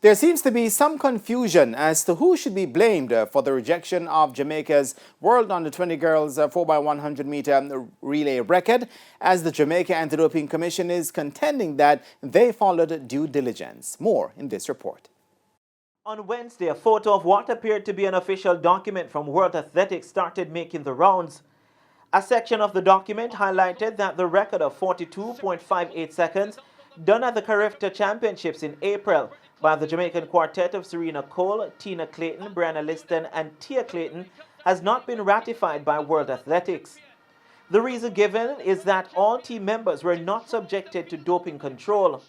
There seems to be some confusion as to who should be blamed for the rejection of Jamaica's World Under 20 Girls 4x100m relay record, as the Jamaica Anti-Doping Commission is contending that they followed due diligence. More in this report. On Wednesday, a photo of what appeared to be an official document from World Athletics started making the rounds. A section of the document highlighted that the record of 42.58 seconds done at the Carifta Championships in April by the Jamaican quartet of Serena Cole, Tina Clayton, Brianna Liston, and Tia Clayton has not been ratified by World Athletics. The reason given is that all team members were not subjected to doping control.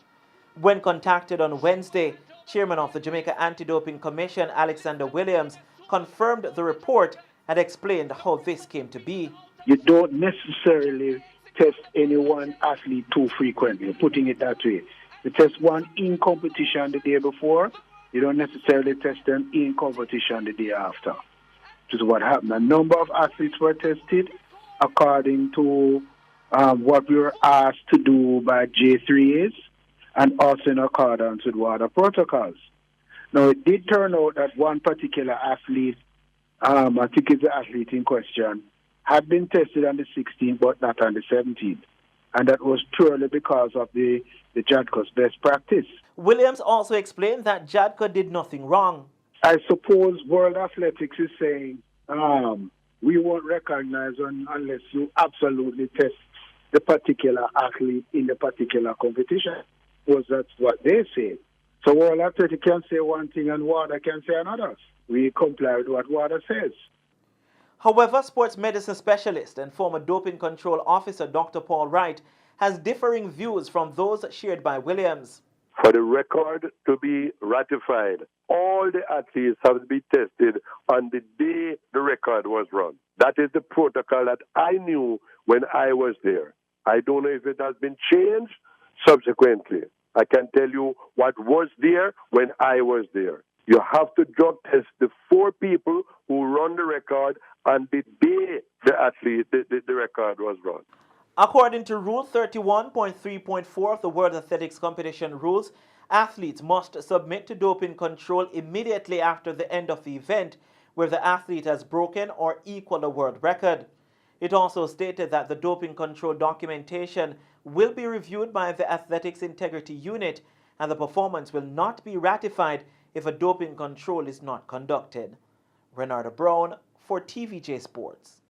When contacted on Wednesday, Chairman of the Jamaica Anti-Doping Commission, Alexander Williams, confirmed the report and explained how this came to be. You don't necessarily test any one athlete too frequently, putting it that way. You test one in competition the day before, you don't necessarily test them in competition the day after, which is what happened. A number of athletes were tested according to what we were asked to do by J3s and also in accordance with water protocols. Now, it did turn out that one particular athlete, I think it's the athlete in question, had been tested on the 16th but not on the 17th. And that was purely because of the JADCO's best practice. Williams also explained that JADCO did nothing wrong. I suppose World Athletics is saying we won't recognize unless you absolutely test the particular athlete in the particular competition. Because that's what they say. So World Athletics can say one thing and WADA can say another. We comply with what WADA says. However, sports medicine specialist and former doping control officer Dr. Paul Wright has differing views from those shared by Williams. For the record to be ratified, all the athletes have to be tested on the day the record was run. That is the protocol that I knew when I was there. I don't know if it has been changed subsequently. I can tell you what was there when I was there. You have to drug test the 4 people who run the record on the day the record was run. According to Rule 31.3.4 of the World Athletics Competition Rules, athletes must submit to doping control immediately after the end of the event where the athlete has broken or equaled a world record. It also stated that the doping control documentation will be reviewed by the Athletics Integrity Unit and the performance will not be ratified if a doping control is not conducted. Renata Brown for TVJ Sports.